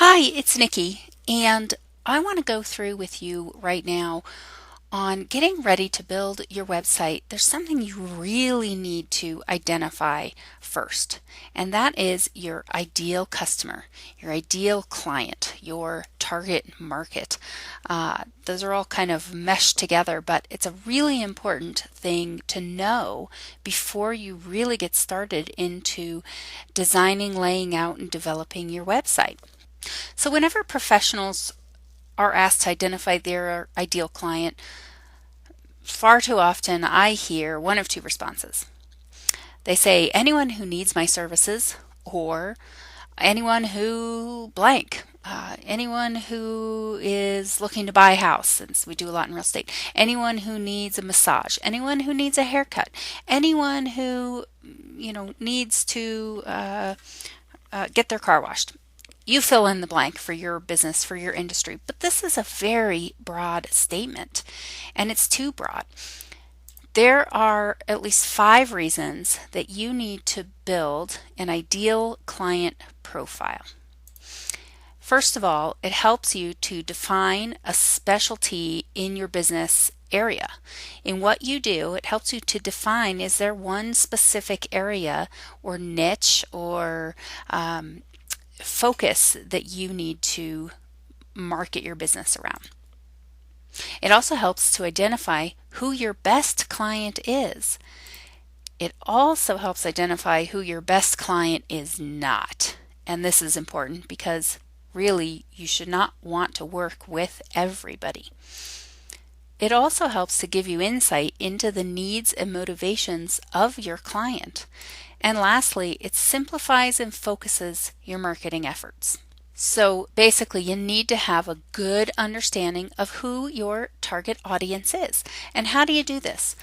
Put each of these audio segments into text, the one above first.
Hi, it's Nikki, and I want to go through with you right now on getting ready to build your website. There's something you really need to identify first, and that is your ideal customer, your ideal client, your target market. Those are all kind of meshed together, but it's a really important thing to know before you really get started into designing, laying out, and developing your website. So, whenever professionals are asked to identify their ideal client, far too often I hear one of two responses. They say, anyone who needs my services, or anyone who blank. Anyone who is looking to buy a house, since we do a lot in real estate. Anyone who needs a massage. Anyone who needs a haircut. Anyone who, needs to get their car washed. You fill in the blank for your business, for your industry, but this is a very broad statement, and it's too broad. There are at least 5 reasons that you need to build an ideal client profile. First of all, it helps you to define a specialty in your business area. In what you do, it helps you to define, is there one specific area or niche or focus that you need to market your business around. It also helps to identify who your best client is. It also helps identify who your best client is not. And this is important because really you should not want to work with everybody. It also helps to give you insight into the needs and motivations of your client. And lastly, it simplifies and focuses your marketing efforts. So basically, you need to have a good understanding of who your target audience is. And how do you do this?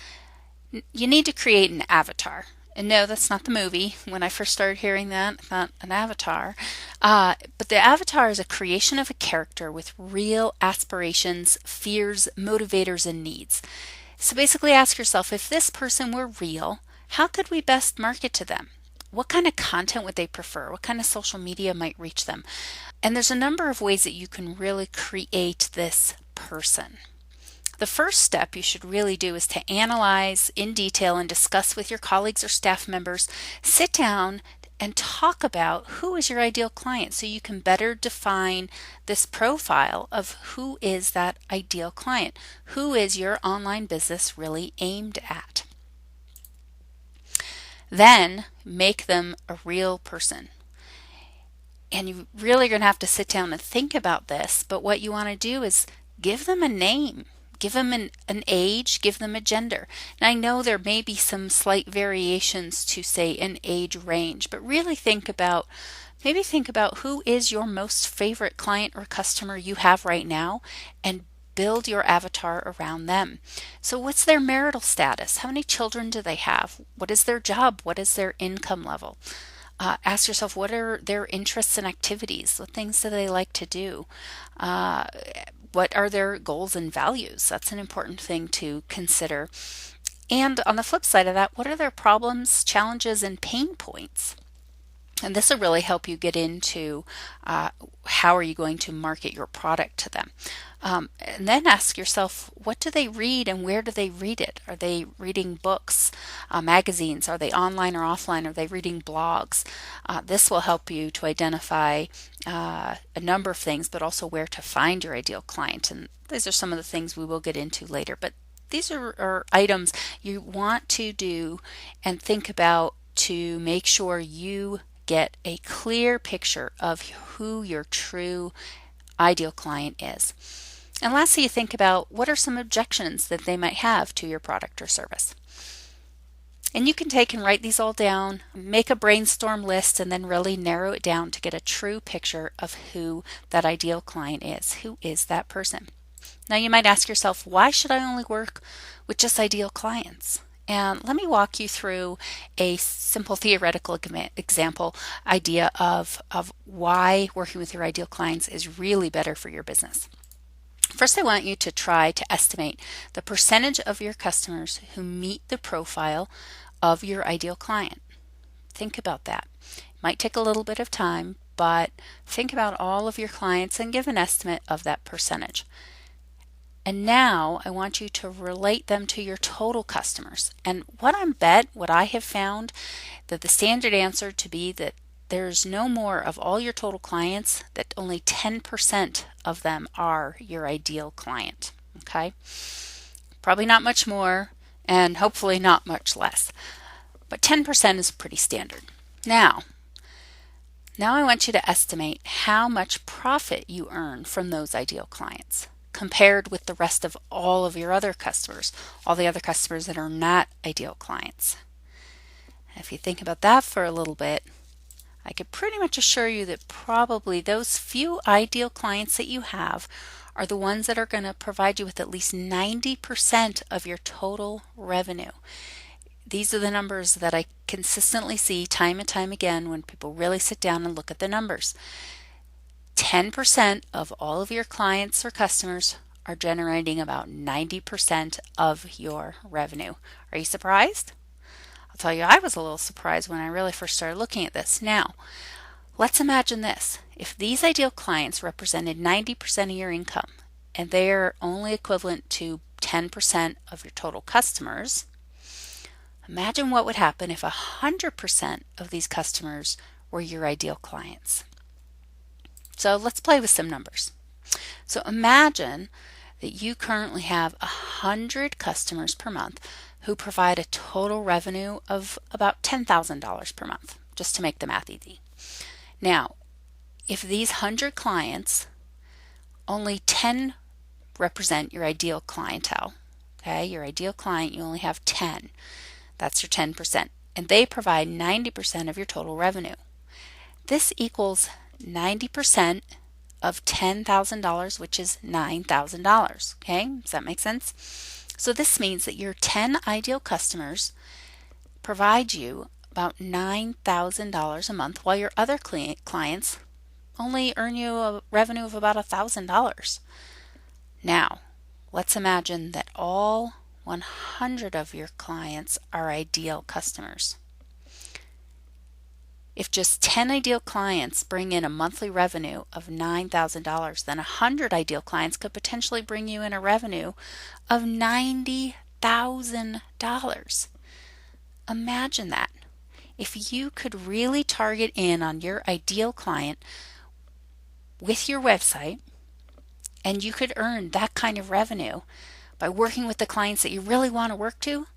You need to create an avatar. And no, that's not the movie. When I first started hearing that, I thought an avatar. But the avatar is a creation of a character with real aspirations, fears, motivators, and needs. So basically ask yourself, if this person were real, how could we best market to them? What kind of content would they prefer? What kind of social media might reach them? And there's a number of ways that you can really create this person. The first step you should really do is to analyze in detail and discuss with your colleagues or staff members. Sit down and talk about who is your ideal client so you can better define this profile of who is that ideal client. Who is your online business really aimed at? Then make them a real person. And you really are going to have to sit down and think about this, but what you want to do is give them a name. Give them an age, give them a gender. And I know there may be some slight variations to, say, an age range, but really think about who is your most favorite client or customer you have right now, and build your avatar around them. So what's their marital status? How many children do they have? What is their job? What is their income level? Ask yourself, what are their interests and activities? What things do they like to do? What are their goals and values? That's an important thing to consider. And on the flip side of that, what are their problems, challenges, and pain points? And this will really help you get into how are you going to market your product to them. And then ask yourself, what do they read and where do they read it? Are they reading books, magazines? Are they online or offline? Are they reading blogs? This will help you to identify a number of things, but also where to find your ideal client. And these are some of the things we will get into later. But these are items you want to do and think about to make sure you get a clear picture of who your true ideal client is. And lastly, you think about what are some objections that they might have to your product or service. And you can take and write these all down, make a brainstorm list, and then really narrow it down to get a true picture of who that ideal client is. Who is that person? Now you might ask yourself, why should I only work with just ideal clients? And let me walk you through a simple theoretical example idea of why working with your ideal clients is really better for your business. First, I want you to try to estimate the percentage of your customers who meet the profile of your ideal client. Think about that. It might take a little bit of time, but think about all of your clients and give an estimate of that percentage. And now I want you to relate them to your total customers. And what I have found, that the standard answer to be that there's no more of all your total clients, that only 10% of them are your ideal client. Okay? Probably not much more, and hopefully not much less. But 10% is pretty standard. Now I want you to estimate how much profit you earn from those ideal clients compared with the rest of all of your other customers, all the other customers that are not ideal clients. If you think about that for a little bit, I could pretty much assure you that probably those few ideal clients that you have are the ones that are going to provide you with at least 90% of your total revenue. These are the numbers that I consistently see time and time again when people really sit down and look at the numbers. 10% of all of your clients or customers are generating about 90% of your revenue. Are you surprised? I'll tell you, I was a little surprised when I really first started looking at this. Now, let's imagine this. If these ideal clients represented 90% of your income and they're only equivalent to 10% of your total customers, imagine what would happen if 100% of these customers were your ideal clients. So let's play with some numbers. So imagine that you currently have 100 customers per month who provide a total revenue of about $10,000 per month, just to make the math easy. Now, if these 100 clients, only 10 represent your ideal clientele, okay, your ideal client, you only have 10. That's your 10%, and they provide 90% of your total revenue. This equals 90% of $10,000, which is $9,000. Okay, does that make sense? So this means that your 10 ideal customers provide you about $9,000 a month, while your other clients only earn you a revenue of about $1,000. Now, let's imagine that all 100 of your clients are ideal customers. If just 10 ideal clients bring in a monthly revenue of $9,000, then 100 ideal clients could potentially bring you in a revenue of $90,000. Imagine that. If you could really target in on your ideal client with your website, and you could earn that kind of revenue by working with the clients that you really want to work to,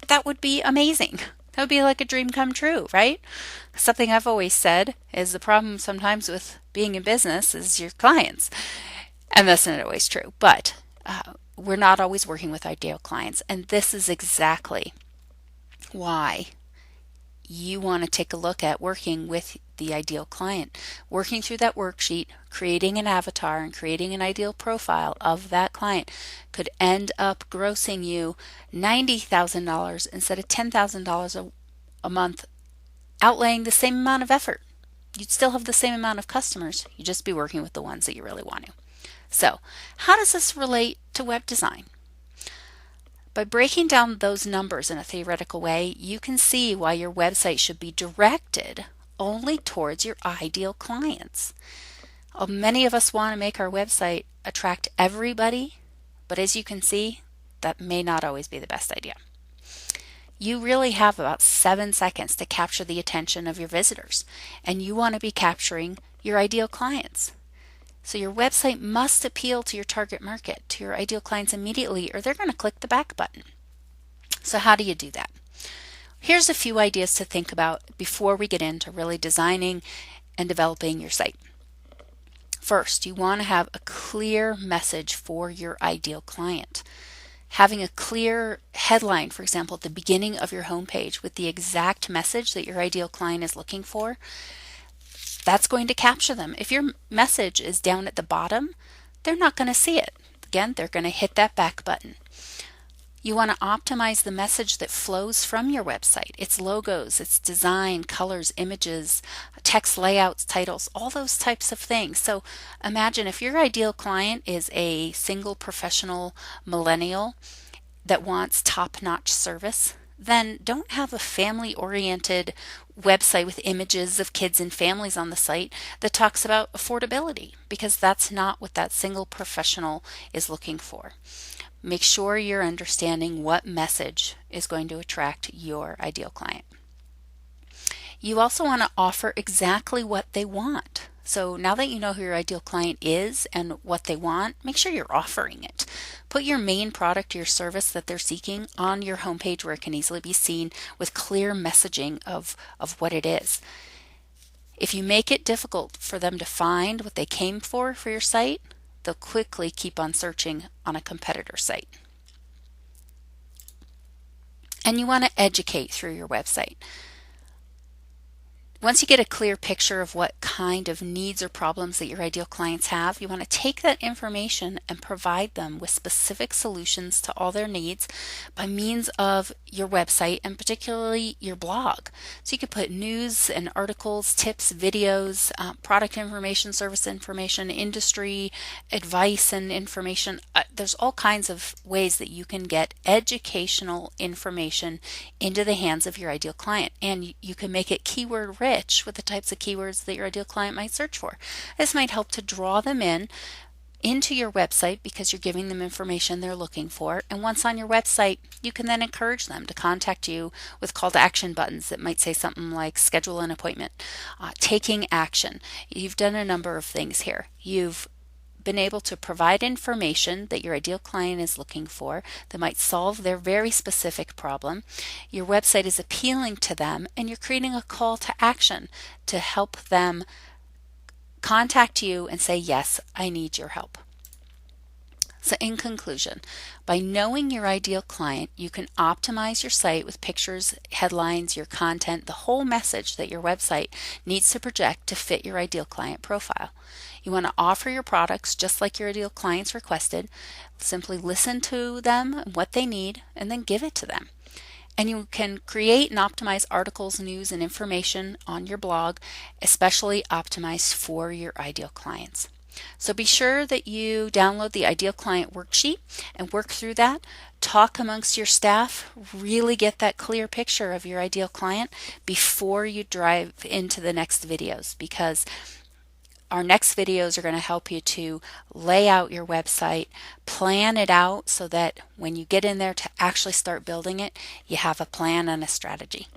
that would be amazing. That would be like a dream come true, right? Something I've always said is the problem sometimes with being in business is your clients. And that's not always true. But we're not always working with ideal clients. And this is exactly why you want to take a look at working with the ideal client. Working through that worksheet, creating an avatar and creating an ideal profile of that client could end up grossing you $90,000 instead of $10,000 a month, outlaying the same amount of effort. You'd still have the same amount of customers, you'd just be working with the ones that you really want to. So, how does this relate to web design? By breaking down those numbers in a theoretical way, you can see why your website should be directed only towards your ideal clients. Many of us want to make our website attract everybody, but as you can see, that may not always be the best idea. You really have about 7 seconds to capture the attention of your visitors, and you want to be capturing your ideal clients. So your website must appeal to your target market, to your ideal clients immediately, or they're going to click the back button. So how do you do that? Here's a few ideas to think about before we get into really designing and developing your site. First, you want to have a clear message for your ideal client. Having a clear headline, for example, at the beginning of your homepage with the exact message that your ideal client is looking for, that's going to capture them. If your message is down at the bottom, they're not going to see it. Again, they're going to hit that back button. You want to optimize the message that flows from your website. Its logos, its design, colors, images, text layouts, titles, all those types of things. So imagine if your ideal client is a single professional millennial that wants top-notch service, then don't have a family-oriented website with images of kids and families on the site that talks about affordability, because that's not what that single professional is looking for. Make sure you're understanding what message is going to attract your ideal client. You also want to offer exactly what they want. So now that you know who your ideal client is and what they want, make sure you're offering it. Put your main product or your service that they're seeking on your homepage where it can easily be seen with clear messaging of what it is. If you make it difficult for them to find what they came for your site, they'll quickly keep on searching on a competitor site. And you want to educate through your website. Once you get a clear picture of what kind of needs or problems that your ideal clients have, you want to take that information and provide them with specific solutions to all their needs by means of your website and particularly your blog. So you could put news and articles, tips, videos, product information, service information, industry advice and information. There's all kinds of ways that you can get educational information into the hands of your ideal client, and you can make it keyword rich with the types of keywords that your ideal client might search for. This might help to draw them into your website because you're giving them information they're looking for. And once on your website, you can then encourage them to contact you with call to action buttons that might say something like schedule an appointment, taking action. You've done a number of things here. You've been able to provide information that your ideal client is looking for that might solve their very specific problem. Your website is appealing to them, and you're creating a call to action to help them contact you and say, yes, I need your help. So in conclusion, by knowing your ideal client, you can optimize your site with pictures, headlines, your content, the whole message that your website needs to project to fit your ideal client profile. You want to offer your products just like your ideal clients requested. Simply listen to them and what they need and then give it to them. And you can create and optimize articles, news, and information on your blog, especially optimized for your ideal clients. So be sure that you download the Ideal Client Worksheet and work through that. Talk amongst your staff, really get that clear picture of your ideal client before you dive into the next videos, because our next videos are going to help you to lay out your website, plan it out so that when you get in there to actually start building it, you have a plan and a strategy.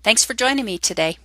Thanks for joining me today.